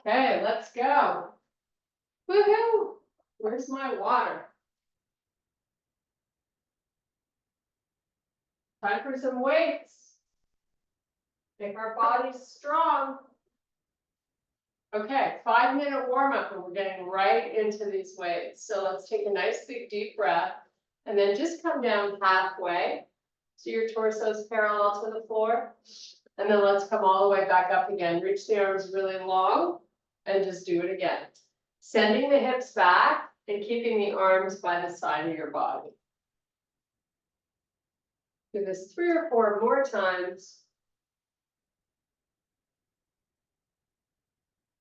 Okay, let's go. Woohoo! Where's my water? Time for some weights. Make our bodies strong. Okay, 5-minute warm up and we're getting right into these weights. So let's take a nice big deep breath and then just come down halfway. So your torso is parallel to the floor. And then let's come all the way back up again. Reach the arms really long and just do it again. Sending the hips back and keeping the arms by the side of your body. Do this 3 or 4 more times.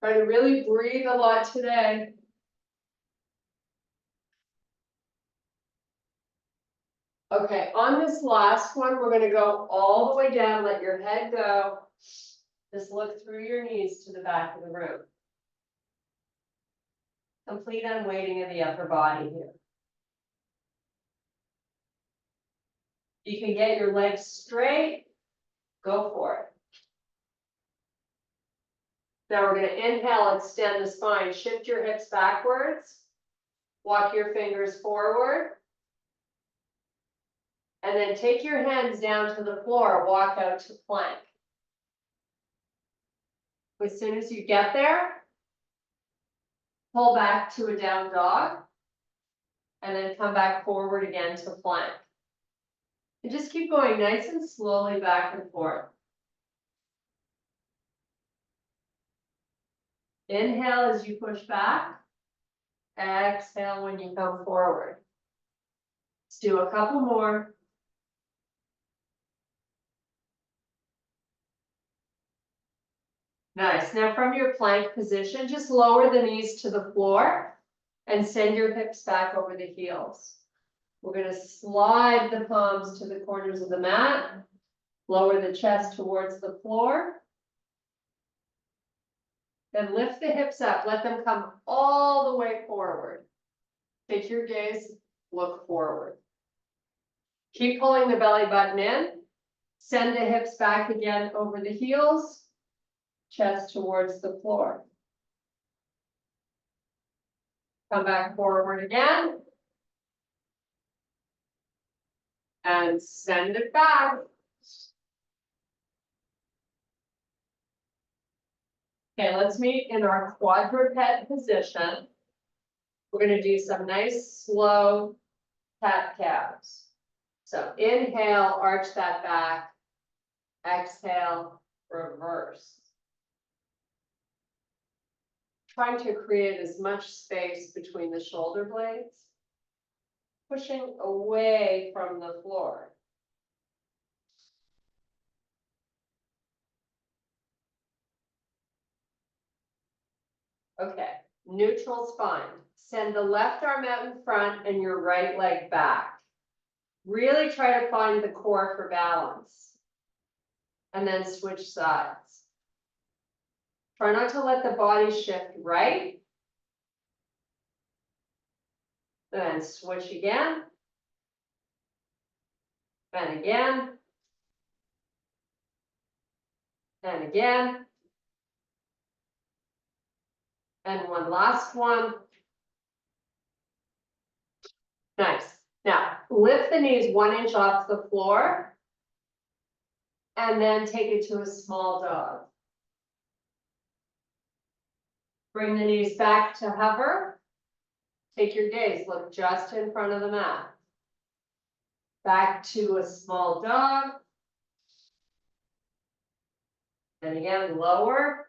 Try to really breathe a lot today. Okay, on this last one, we're going to go all the way down, let your head go. Just look through your knees to the back of the room. Complete unweighting of the upper body here. You can get your legs straight, go for it. Now we're going to inhale, extend the spine, shift your hips backwards, walk your fingers forward, and then take your hands down to the floor, walk out to plank. As soon as you get there, pull back to a down dog, and then come back forward again to plank. And just keep going nice and slowly back and forth. Inhale as you push back. Exhale when you come forward. Let's do a couple more. Nice. Now from your plank position, just lower the knees to the floor and send your hips back over the heels. We're going to slide the palms to the corners of the mat. Lower the chest towards the floor. Then lift the hips up, let them come all the way forward. Take your gaze, look forward. Keep pulling the belly button in. Send the hips back again over the heels, chest towards the floor. Come back forward again. And send it back. Okay, let's meet in our quadruped position. We're going to do some nice slow cat cows. So inhale, arch that back. Exhale, reverse. Trying to create as much space between the shoulder blades. Pushing away from the floor. Okay, neutral spine. Send the left arm out in front and your right leg back. Really try to find the core for balance. And then switch sides. Try not to let the body shift right. Then switch again. And again. And again. And one last one. Nice. Now, lift the knees 1 inch off the floor. And then take it to a small dog. Bring the knees back to hover. Take your gaze, look just in front of the mat. Back to a small dog. And again, lower.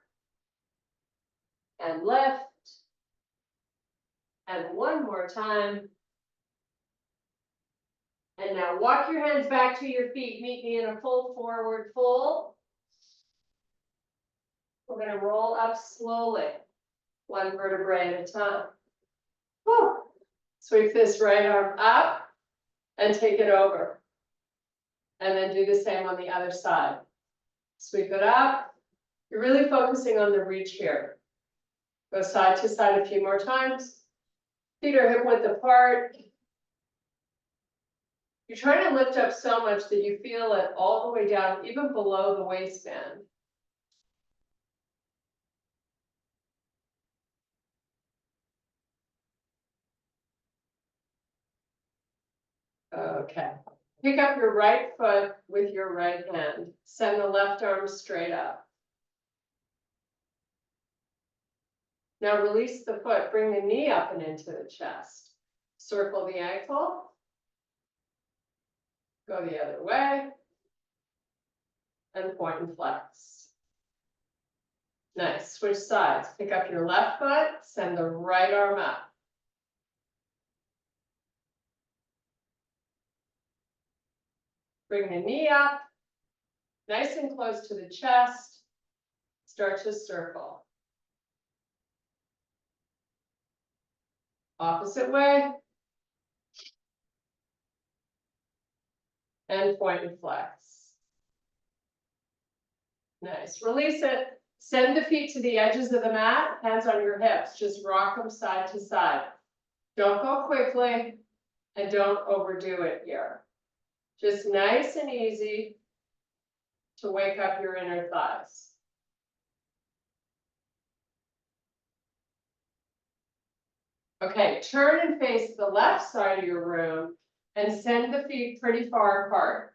And lift. And one more time. And now walk your hands back to your feet. Meet me in a full forward fold. We're going to roll up slowly, 1 vertebrae at a time. Whew. Sweep this right arm up and take it over. And then do the same on the other side. Sweep it up. You're really focusing on the reach here. Go side to side a few more times. Feet are hip width apart. You're trying to lift up so much that you feel it all the way down, even below the waistband. Okay. Pick up your right foot with your right hand. Send the left arm straight up. Now release the foot, bring the knee up and into the chest. Circle the ankle. Go the other way. And point and flex. Nice. Switch sides. Pick up your left foot, send the right arm up. Bring the knee up, nice and close to the chest. Start to circle. Opposite way. And point and flex. Nice. Release it. Send the feet to the edges of the mat, hands on your hips. Just rock them side to side. Don't go quickly and don't overdo it here. Just nice and easy to wake up your inner thighs. Okay, turn and face the left side of your room and send the feet pretty far apart.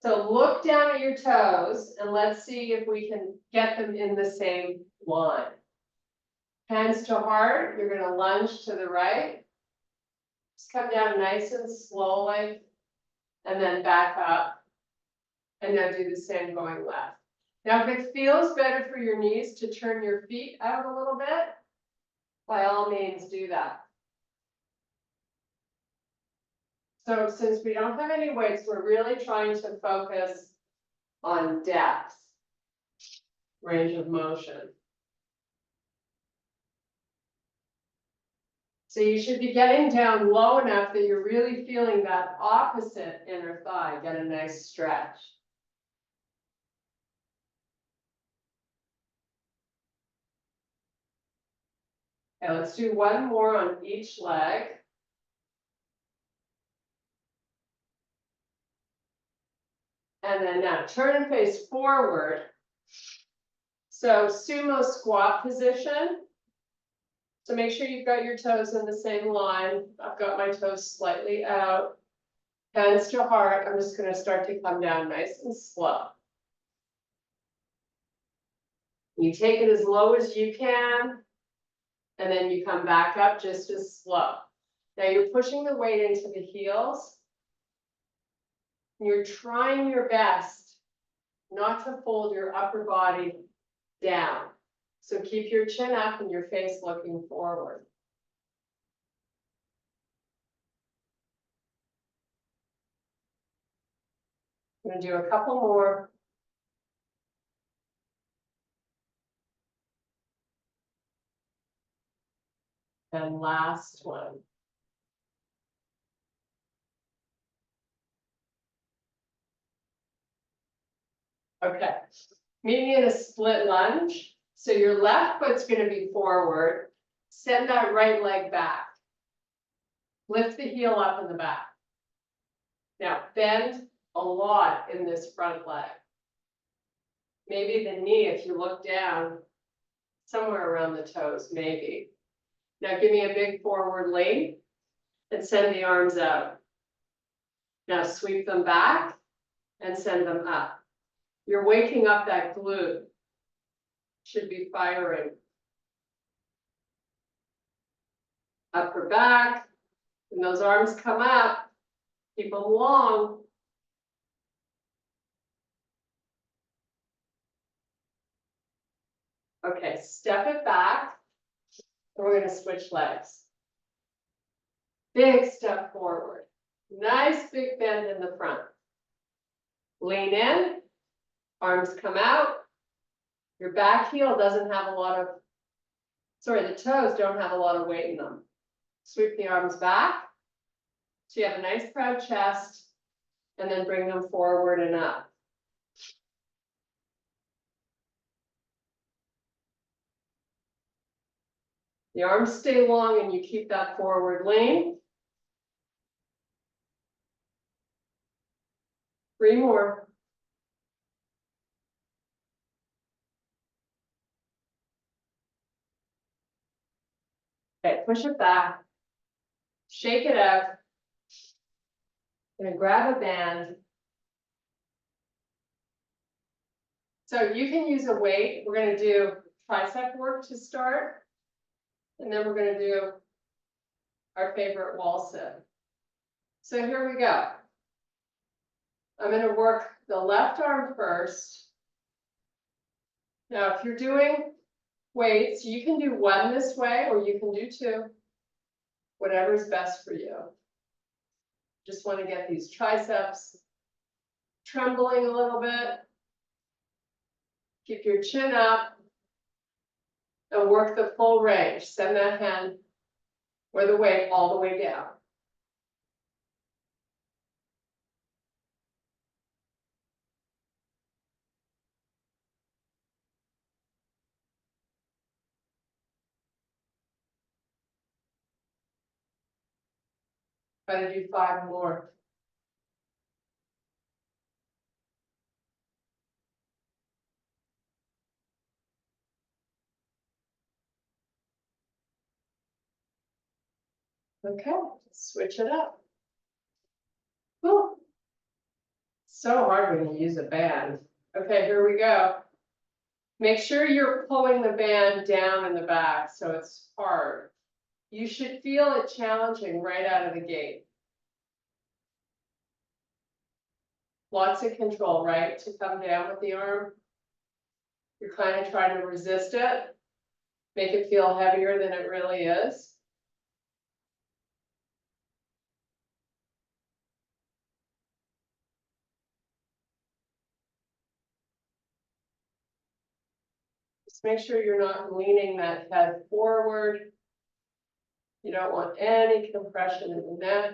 So look down at your toes and let's see if we can get them in the same line. Hands to heart, you're going to lunge to the right. Just come down nice and slowly and then back up. And now do the same going left. Now, if it feels better for your knees to turn your feet out a little bit, by all means do that. So since we don't have any weights, we're really trying to focus on depth, range of motion. So you should be getting down low enough that you're really feeling that opposite inner thigh. Get a nice stretch. Okay, let's do one more on each leg. And then now turn and face forward. So sumo squat position. So make sure you've got your toes in the same line. I've got my toes slightly out. Hands to heart. I'm just going to start to come down nice and slow. You take it as low as you can. And then you come back up just as slow. Now you're pushing the weight into the heels. You're trying your best not to fold your upper body down. So keep your chin up and your face looking forward. I'm going to do a couple more. And last one. Okay, meet me in a split lunge. So your left foot's going to be forward. Send that right leg back. Lift the heel up in the back. Now bend a lot in this front leg. Maybe the knee, if you look down, somewhere around the toes, maybe. Now give me a big forward lean and send the arms out. Now sweep them back and send them up. You're waking up that glute. Should be firing. Upper back. When those arms come up, keep them long. Okay, step it back. And we're going to switch legs. Big step forward. Nice big bend in the front. Lean in. Arms come out. Your back heel doesn't have a lot of, the toes don't have a lot of weight in them. Sweep the arms back. So you have a nice proud chest. And then bring them forward and up. The arms stay long and you keep that forward lean. 3 more. Okay, push it back. Shake it out. I'm gonna grab a band. So you can use a weight. We're gonna do tricep work to start. And then we're gonna do our favorite wall sit. So here we go. I'm gonna work the left arm first. Now, if you're doing weights, you can do one this way or you can do two. Whatever's best for you. Just want to get these triceps trembling a little bit. Keep your chin up and work the full range. Send that hand or the weight all the way down. Try to do 5 more. Okay, switch it up. Whew. So hard when you use a band. Okay, here we go. Make sure you're pulling the band down in the back so it's hard. You should feel it challenging right out of the gate. Lots of control, right? To come down with the arm. You're kind of trying to resist it. Make it feel heavier than it really is. Just make sure you're not leaning that head forward. You don't want any compression in the neck.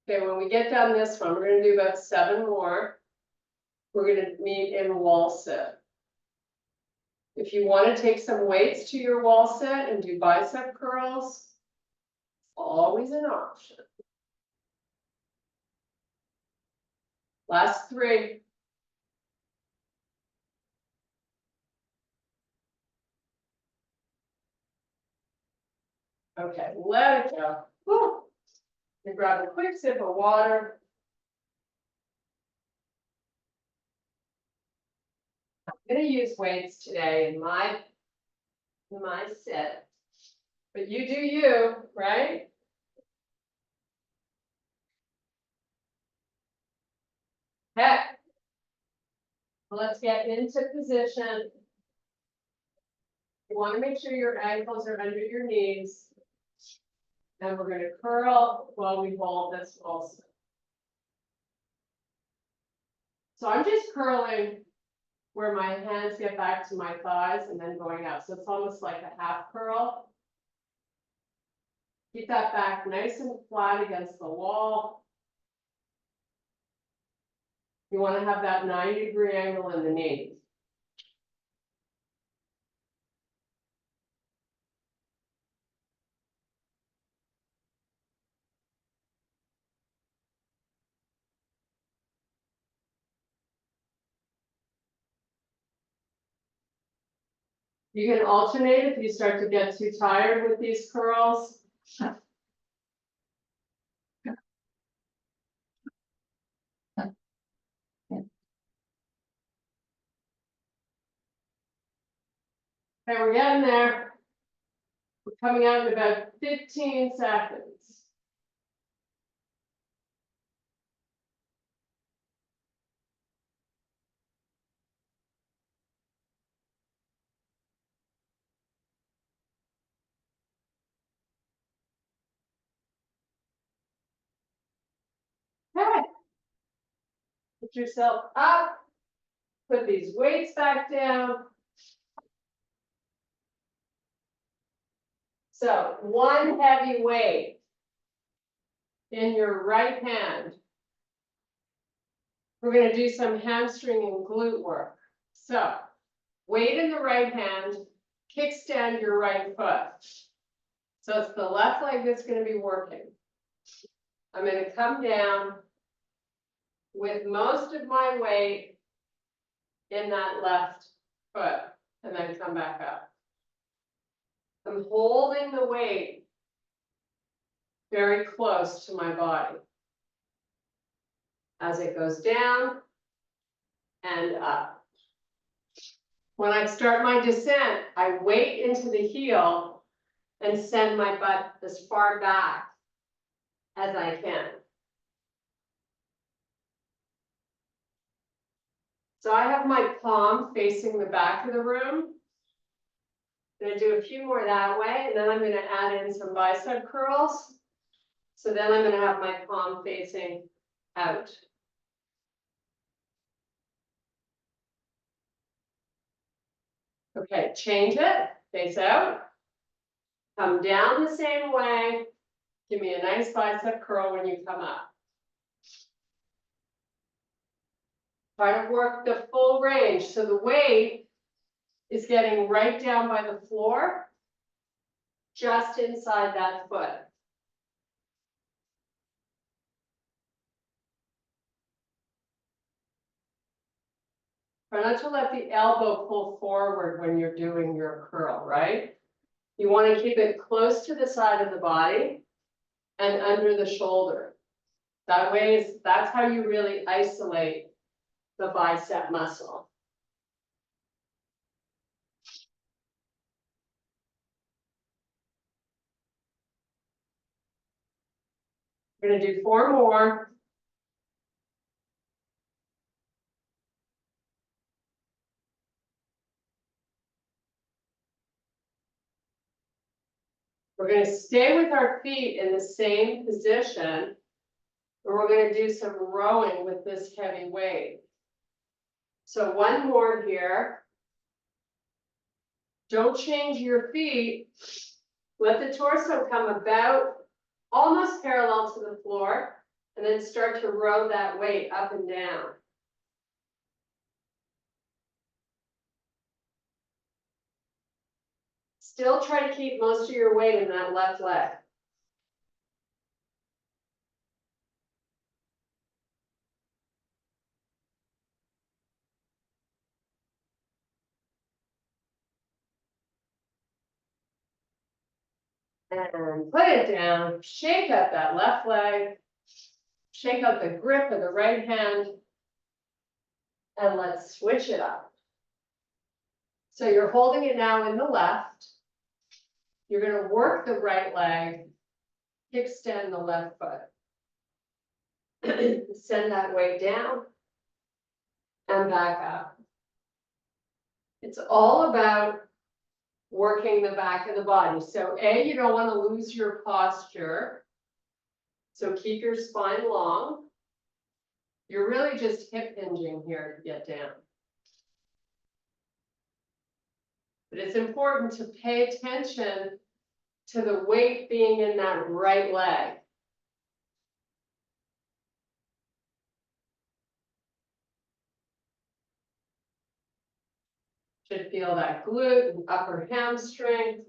Okay, when we get done this one, we're going to do about 7 more. We're going to meet in wall sit. If you want to take some weights to your wall sit and do bicep curls, always an option. Last 3. Okay, let it go. Woo. You grab a quick sip of water. I'm going to use weights today in my sit, but you do you, right? Okay. Let's get into position. You want to make sure your ankles are under your knees. And we're going to curl while we hold this also. So I'm just curling where my hands get back to my thighs and then going up. So it's almost like a half curl. Keep that back nice and flat against the wall. You want to have that 90-degree angle in the knees. You can alternate if you start to get too tired with these curls. Okay, we're getting there. We're coming out in about 15 seconds. Okay. Put yourself up. Put these weights back down. So 1 heavy weight in your right hand. We're going to do some hamstring and glute work. So weight in the right hand, kickstand your right foot. So it's the left leg that's going to be working. I'm going to come down with most of my weight in that left foot and then come back up. I'm holding the weight very close to my body. as it goes down and up. When I start my descent, I weight into the heel and send my butt as far back as I can. So I have my palm facing the back of the room. I'm going to do a few more that way, and then I'm going to add in some bicep curls. So then I'm going to have my palm facing out. Okay, change it, face out. Come down the same way. Give me a nice bicep curl when you come up. Try to work the full range. So the weight is getting right down by the floor, just inside that foot. Try not to let the elbow pull forward when you're doing your curl, right? You want to keep it close to the side of the body and under the shoulder. That way, that's how you really isolate the bicep muscle. We're going to do 4 more. We're going to stay with our feet in the same position, and we're going to do some rowing with this heavy weight. So 1 more here. Don't change your feet. Let the torso come about almost parallel to the floor, and then start to row that weight up and down. Still try to keep most of your weight in that left leg. And put it down, shake out that left leg, shake out the grip of the right hand, and let's switch it up. So you're holding it now in the left. You're going to work the right leg, kickstand the left foot. Send that weight down and back up. It's all about working the back of the body. So A, you don't want to lose your posture. So keep your spine long. You're really just hip hinging here to get down. But it's important to pay attention to the weight being in that right leg. Should feel that glute and upper hamstring.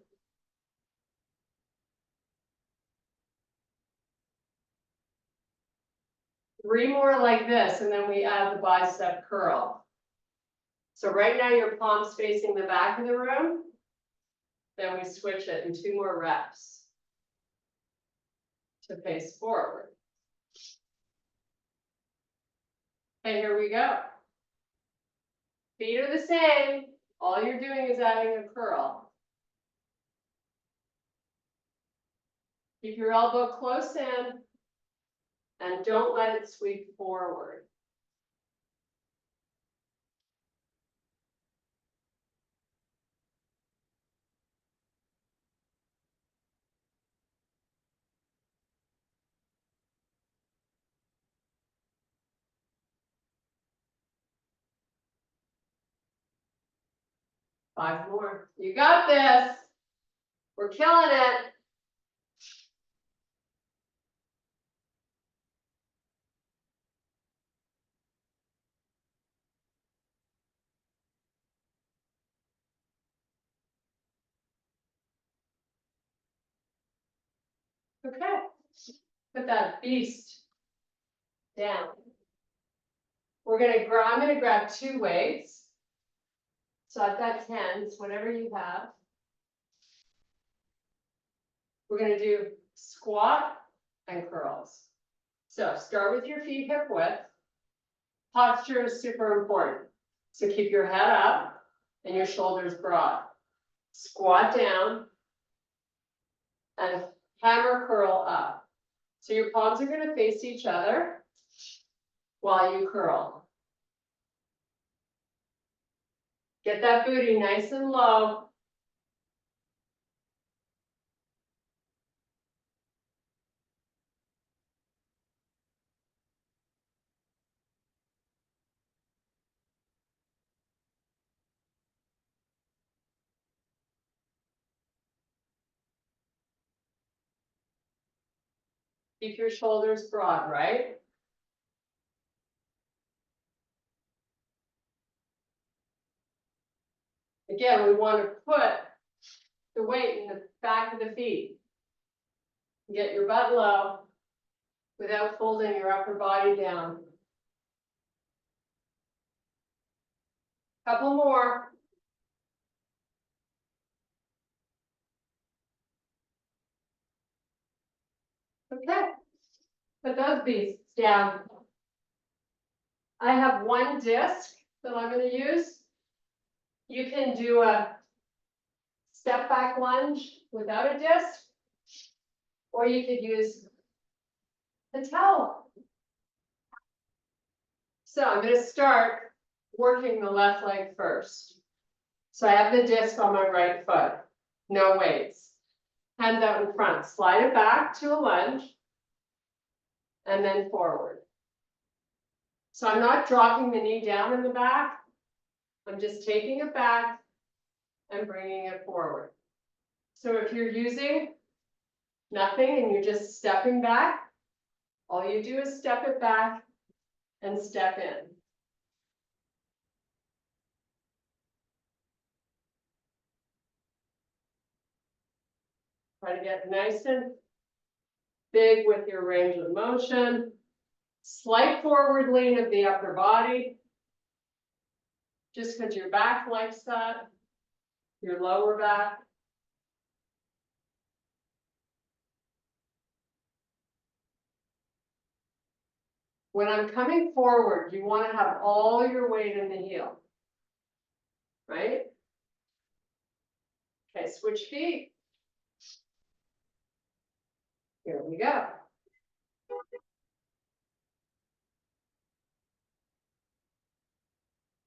Three more like this, and then we add the bicep curl. So right now your palm's facing the back of the room. Then we switch it in 2 more reps to face forward. Okay, here we go. Feet are the same. All you're doing is adding a curl. Keep your elbow close in and don't let it sweep forward. Five more. You got this. We're killing it. Okay. Put that beast down. I'm gonna grab 2 weights. So I've got 10s, whatever you have. We're gonna do squat and curls. So start with your feet hip width. Posture is super important. So keep your head up and your shoulders broad. Squat down and hammer curl up. So your palms are going to face each other while you curl. Get that booty nice and low. Keep your shoulders broad, right? Again, we want to put the weight in the back of the feet. Get your butt low without folding your upper body down. Couple more. Okay, put those beasts down. I have one disc that I'm going to use. You can do a step back lunge without a disc, or you could use a towel. So I'm going to start working the left leg first. So I have the disc on my right foot, no weights. Hands out in front, slide it back to a lunge, and then forward. So I'm not dropping the knee down in the back. I'm just taking it back and bringing it forward. So if you're using nothing and you're just stepping back, all you do is step it back and step in. Try to get nice and big with your range of motion. Slight forward lean of the upper body. Just because your back likes that, your lower back. When I'm coming forward, you want to have all your weight in the heel, right? Okay, switch feet. Here we go.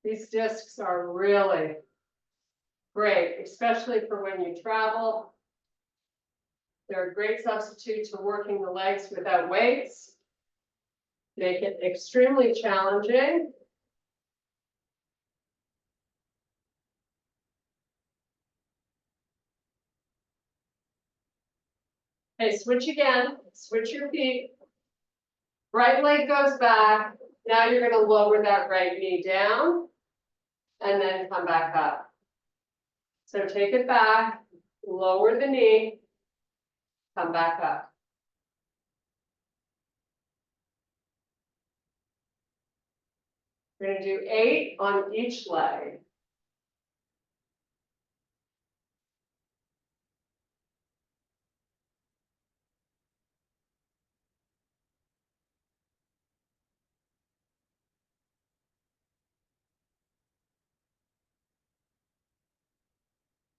These discs are really great, especially for when you travel. They're a great substitute to working the legs without weights. Make it extremely challenging. Okay, switch again, switch your feet. Right leg goes back. Now you're going to lower that right knee down and then come back up. So take it back, lower the knee, come back up. We're going to do 8 on each leg.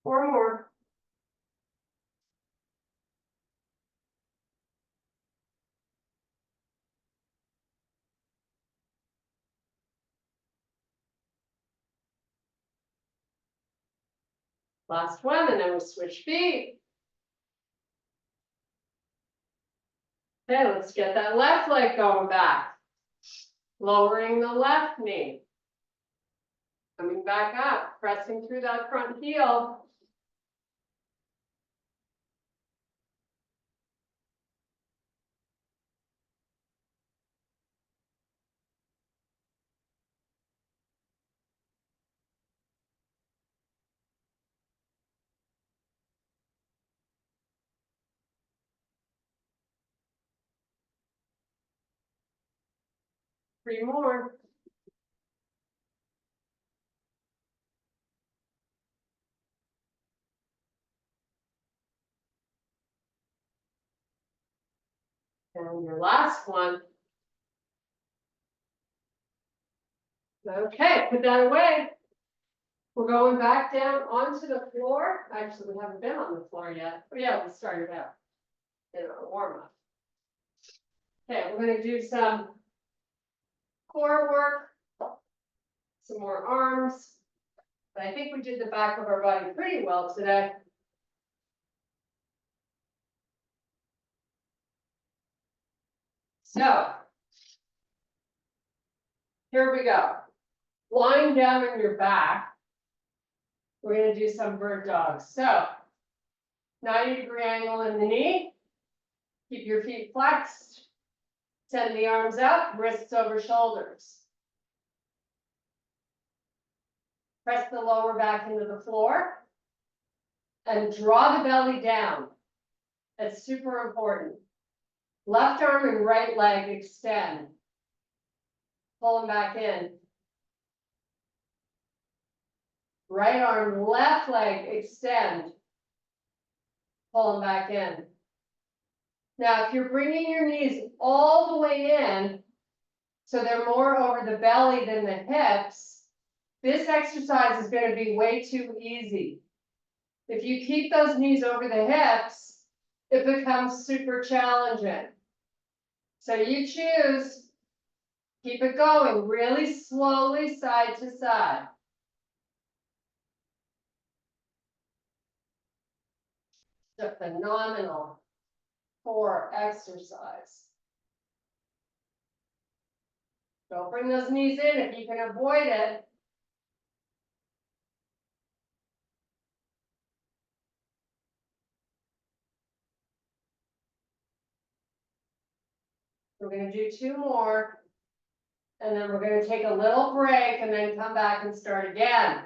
Four more. Last one, and then we'll switch feet. Okay, let's get that left leg going back. Lowering the left knee. Coming back up, pressing through that front heel. Three more. And your last one. Okay, put that away. We're going back down onto the floor. Actually, we haven't been on the floor yet. Oh yeah, we started out in our warm up. Okay, we're gonna do some core work, some more arms. But I think we did the back of our body pretty well today. So, here we go. Lying down on your back, we're going to do some bird dogs. So, 90-degree angle in the knee. Keep your feet flexed. Send the arms up, wrists over shoulders. Press the lower back into the floor. And draw the belly down. That's super important. Left arm and right leg extend. Pull them back in. Right arm, left leg extend. Pull them back in. Now, if you're bringing your knees all the way in, so they're more over the belly than the hips, this exercise is going to be way too easy. If you keep those knees over the hips, it becomes super challenging. So you choose, keep it going really slowly side to side. It's a phenomenal core exercise. Don't bring those knees in if you can avoid it. We're going to do 2 more. And then we're going to take a little break and then come back and start again.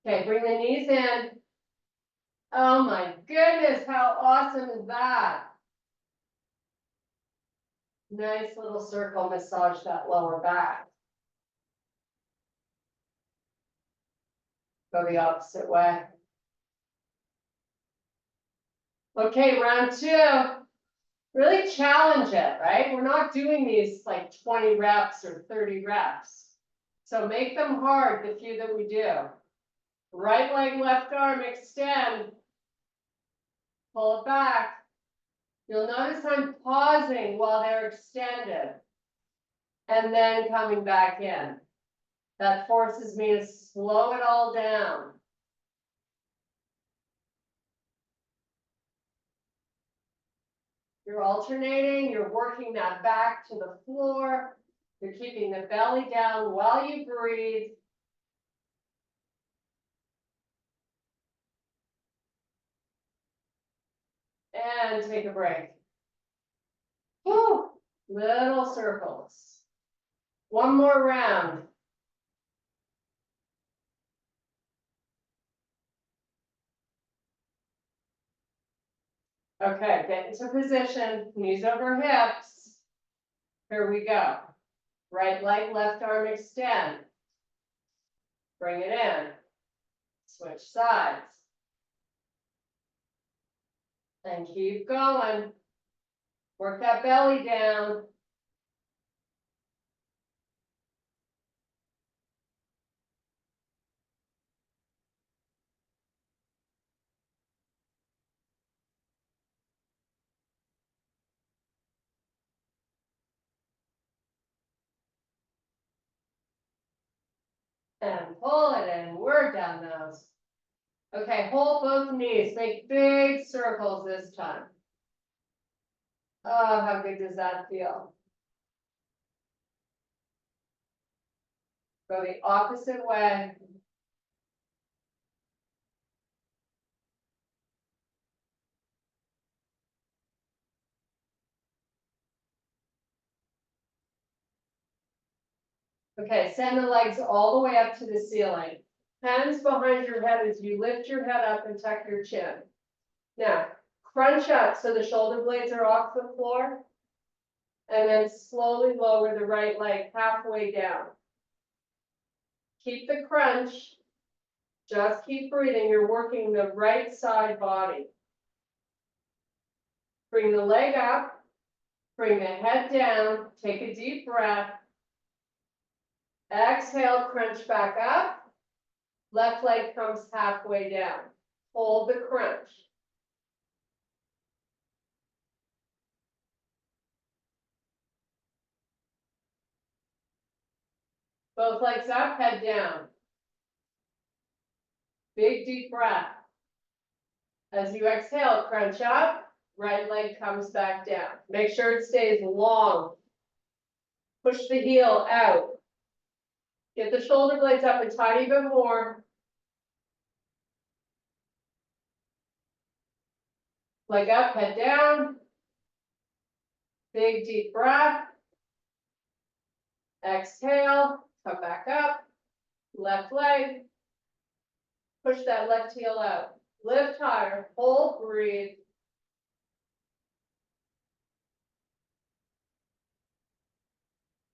Okay, bring the knees in. Oh my goodness, how awesome is that? Nice little circle, massage that lower back. Go the opposite way. Okay, round 2. Really challenge it, right? We're not doing these like 20 reps or 30 reps. So make them hard, the few that we do. Right leg, left arm, extend. Pull it back. You'll notice I'm pausing while they're extended. And then coming back in. That forces me to slow it all down. You're alternating, you're working that back to the floor. You're keeping the belly down while you breathe. And take a break. Whew. Little circles. One more round. Okay, get into position, knees over hips. Here we go. Right leg, left arm extend. Bring it in. Switch sides. And keep going. Work that belly down. And pull it in. Work down those. Okay, hold both knees. Make big circles this time. Oh, how good does that feel? Go the opposite way. Okay, send the legs all the way up to the ceiling. Hands behind your head as you lift your head up and tuck your chin. Now, crunch up so the shoulder blades are off the floor. And then slowly lower the right leg halfway down. Keep the crunch. Just keep breathing. You're working the right side body. Bring the leg up. Bring the head down. Take a deep breath. Exhale, crunch back up. Left leg comes halfway down. Hold the crunch. Both legs up, head down. Big deep breath. As you exhale, crunch up, right leg comes back down. Make sure it stays long. Push the heel out. Get the shoulder blades up a tiny bit more. Leg up, head down. Big deep breath. Exhale, come back up. Left leg. Push that left heel out. Lift higher, hold, breathe.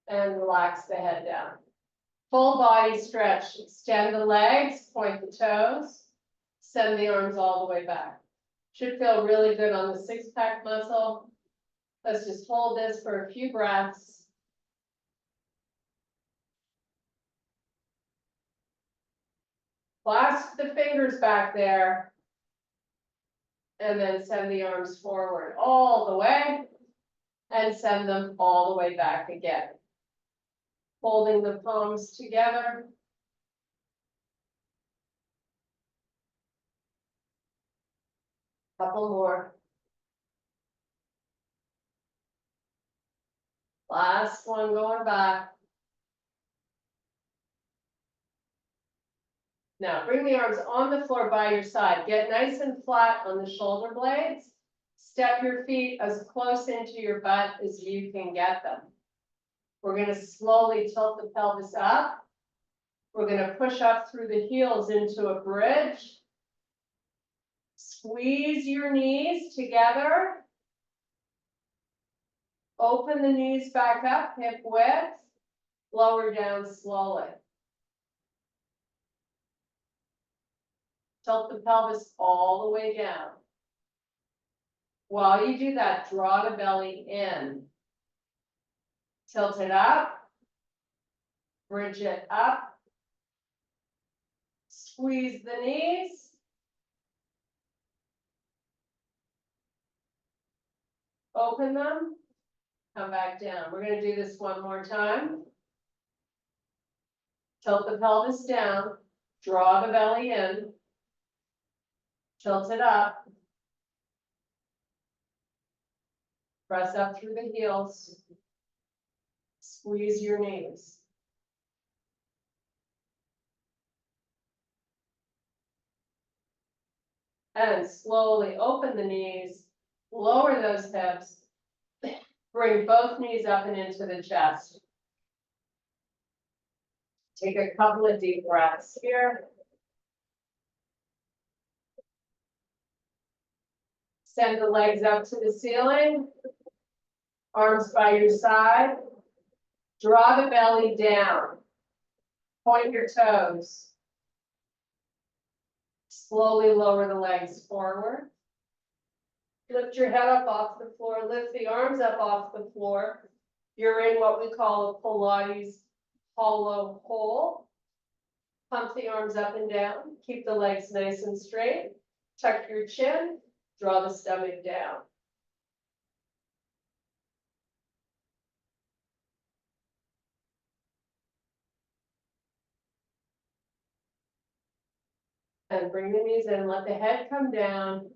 And relax the head down. Full body stretch. Extend the legs, point the toes. Send the arms all the way back. Should feel really good on the six-pack muscle. Let's just hold this for a few breaths. Clasp the fingers back there. And then send the arms forward all the way. And send them all the way back again. Holding the palms together. Couple more. Last one going back. Now bring the arms on the floor by your side. Get nice and flat on the shoulder blades. Step your feet as close into your butt as you can get them. We're going to slowly tilt the pelvis up. We're going to push up through the heels into a bridge. Squeeze your knees together. Open the knees back up, hip width. Lower down slowly. Tilt the pelvis all the way down. While you do that, draw the belly in. Tilt it up. Bridge it up. Squeeze the knees. Open them. Come back down. We're going to do this one more time. Tilt the pelvis down. Draw the belly in. Tilt it up. Press up through the heels. Squeeze your knees. And slowly open the knees. Lower those hips. Bring both knees up and into the chest. Take a couple of deep breaths here. Send the legs up to the ceiling. Arms by your side. Draw the belly down. Point your toes. Slowly lower the legs forward. Lift your head up off the floor. Lift the arms up off the floor. You're in what we call a Pilates hollow hold. Pump the arms up and down. Keep the legs nice and straight. Tuck your chin. Draw the stomach down. And bring the knees in. Let the head come down.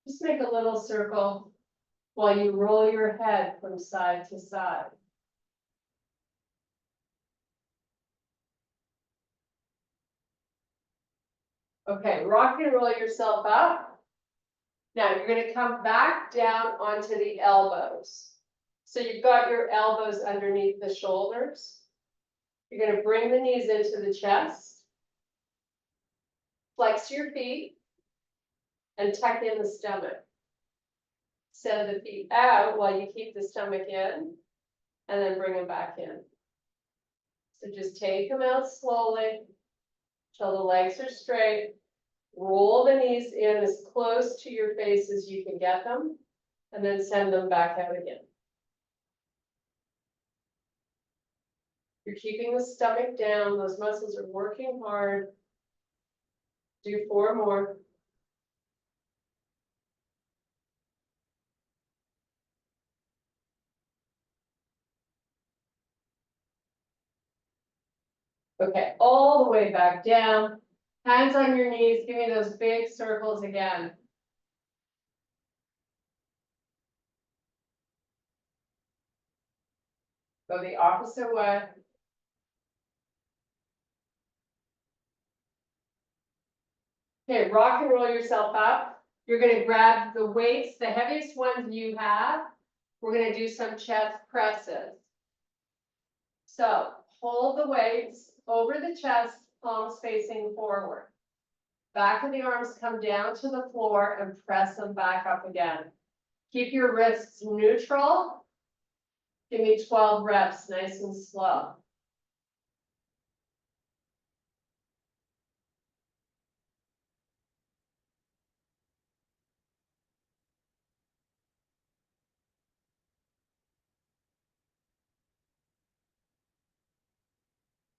Just make a little circle while you roll your head from side to side. Okay, rock and roll yourself up. Now you're going to come back down onto the elbows. So you've got your elbows underneath the shoulders. You're going to bring the knees into the chest. Flex your feet and tuck in the stomach. Send the feet out while you keep the stomach in, and then bring them back in. So just take them out slowly till the legs are straight. Roll the knees in as close to your face as you can get them, and then send them back out again. You're keeping the stomach down. Those muscles are working hard. Do 4 more. Okay, all the way back down. Hands on your knees. Give me those big circles again. Go the opposite way. Okay, rock and roll yourself up. You're gonna grab the weights, the heaviest ones you have. We're gonna do some chest presses. So hold the weights over the chest, palms facing forward. Back of the arms come down to the floor and press them back up again. Keep your wrists neutral. Give me 12 reps, nice and slow.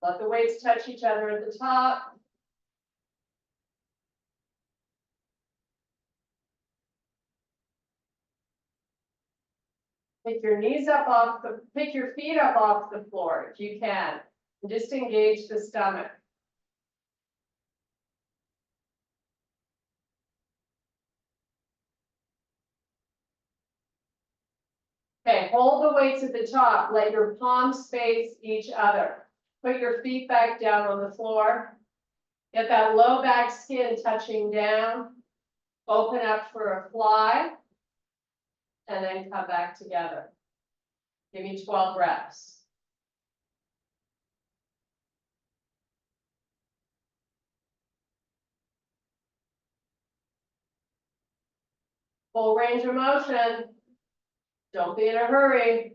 Let the weights touch each other at the top. Pick your knees up off the, pick your feet up off the floor if you can. And just engage the stomach. Okay, hold the weights at the top. Let your palms face each other. Put your feet back down on the floor. Get that low back skin touching down. Open up for a fly. And then come back together. Give me 12 reps. Full range of motion. Don't be in a hurry.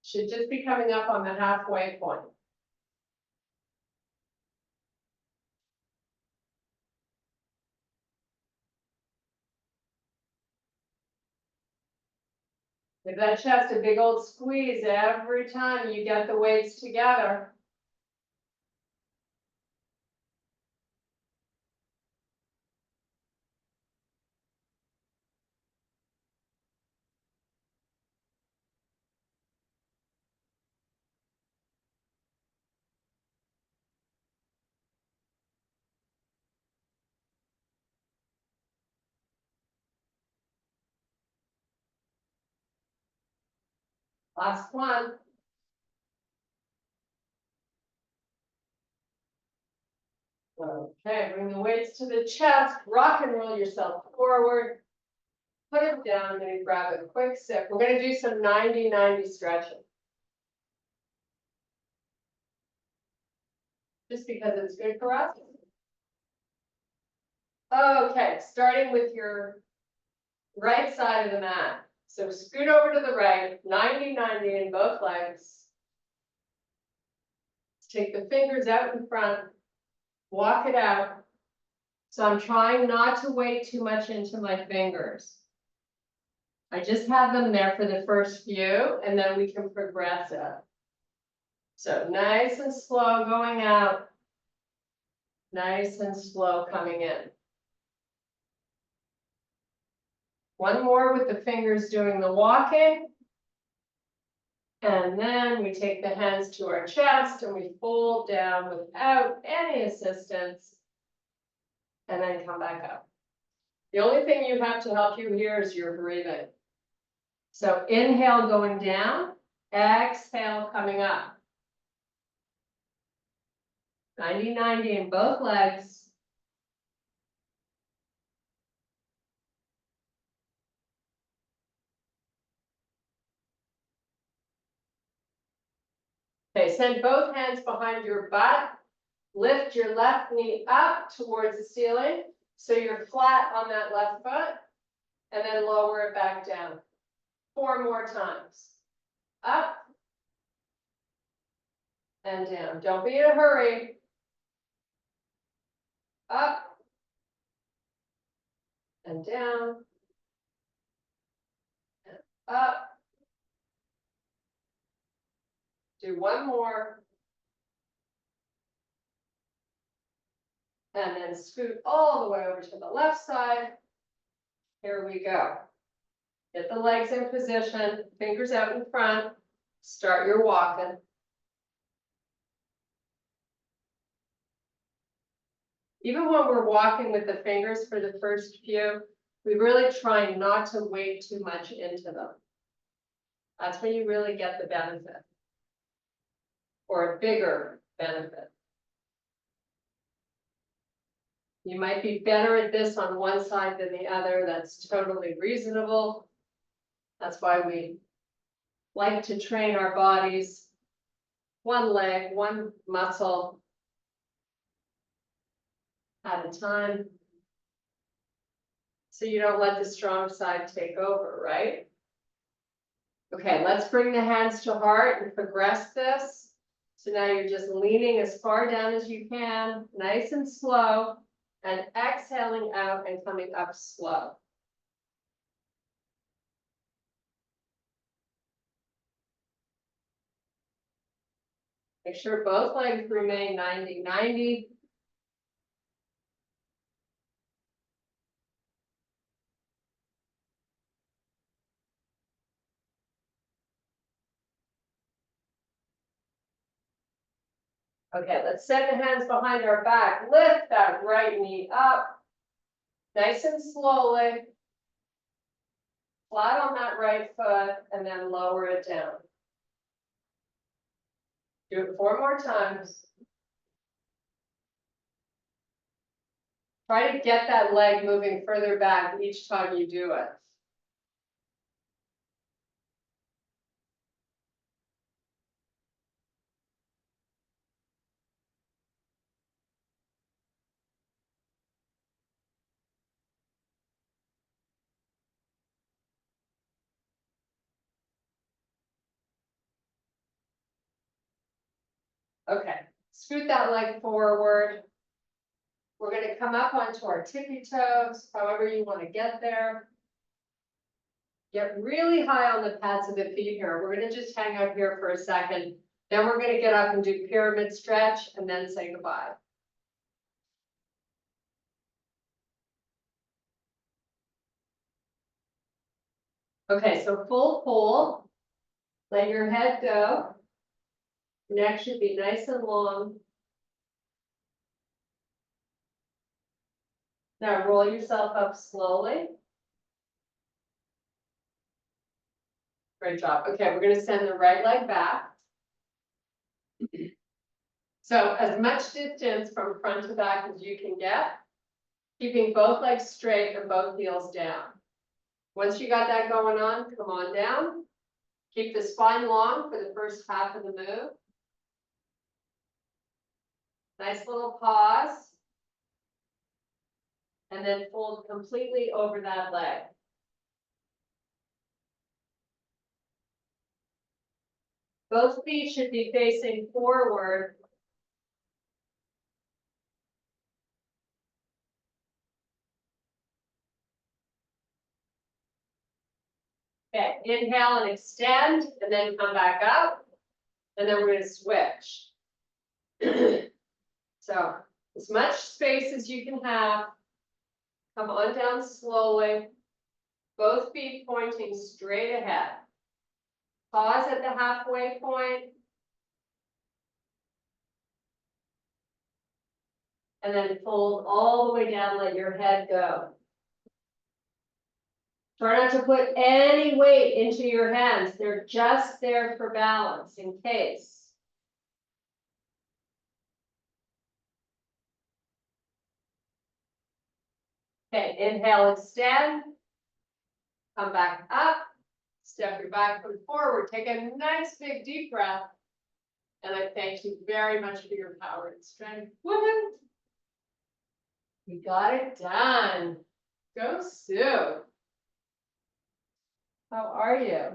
Should just be coming up on the halfway point. Give that chest a big old squeeze every time you get the weights together. Last one. Okay, bring the weights to the chest, rock and roll yourself forward. Put it down, I'm gonna grab a quick sip. We're gonna do some 90-90 stretching. Just because it's good for us. Okay, starting with your right side of the mat. So scoot over to the right, 90-90 in both legs. Take the fingers out in front, walk it out. So I'm trying not to weight too much into my fingers. I just have them there for the first few, and then we can progress it. So nice and slow going out. Nice and slow coming in. One more with the fingers doing the walking. And then we take the hands to our chest and we fold down without any assistance. And then come back up. The only thing you have to help you here is your breathing. So inhale going down, exhale coming up. 90-90 in both legs. Okay, send both hands behind your butt. Lift your left knee up towards the ceiling. So you're flat on that left foot. And then lower it back down. 4 more times. Up. And down. Don't be in a hurry. Up. And down. up. Do one more. And then scoot all the way over to the left side. Here we go. Get the legs in position, fingers out in front. Start your walking. Even when we're walking with the fingers for the first few, we really try not to weight too much into them. That's when you really get the benefit. Or a bigger benefit. You might be better at this on one side than the other. That's totally reasonable. That's why we like to train our bodies. One leg, one muscle at a time. So you don't let the strong side take over, right? Okay, let's bring the hands to heart and progress this. So now you're just leaning as far down as you can, nice and slow, and exhaling out and coming up slow. Make sure both legs remain 90-90. Okay, let's send the hands behind our back. Lift that right knee up. Nice and slowly. Flat on that right foot, and then lower it down. Do it 4 more times. Try to get that leg moving further back each time you do it. Okay, scoot that leg forward. We're going to come up onto our tippy toes, however you want to get there. Get really high on the pads of the feet here. We're going to just hang out here for a second. Then we're going to get up and do pyramid stretch and then say goodbye. Okay, so full pull. Let your head go. Neck should be nice and long. Now roll yourself up slowly. Great job. Okay, we're going to send the right leg back. So as much distance from front to back as you can get, keeping both legs straight and both heels down. Once you got that going on, come on down. Keep the spine long for the first half of the move. Nice little pause. And then fold completely over that leg. Both feet should be facing forward. Okay, inhale and extend, and then come back up. And then we're going to switch. So, as much space as you can have. Come on down slowly. Both feet pointing straight ahead. Pause at the halfway point. And then fold all the way down, let your head go. Try not to put any weight into your hands. They're just there for balance in case. Okay, inhale, extend. Come back up. Step your back foot forward. Take a nice big deep breath. And I thank you very much for your power and strength. Woohoo! We got it done. Go Sue. How are you?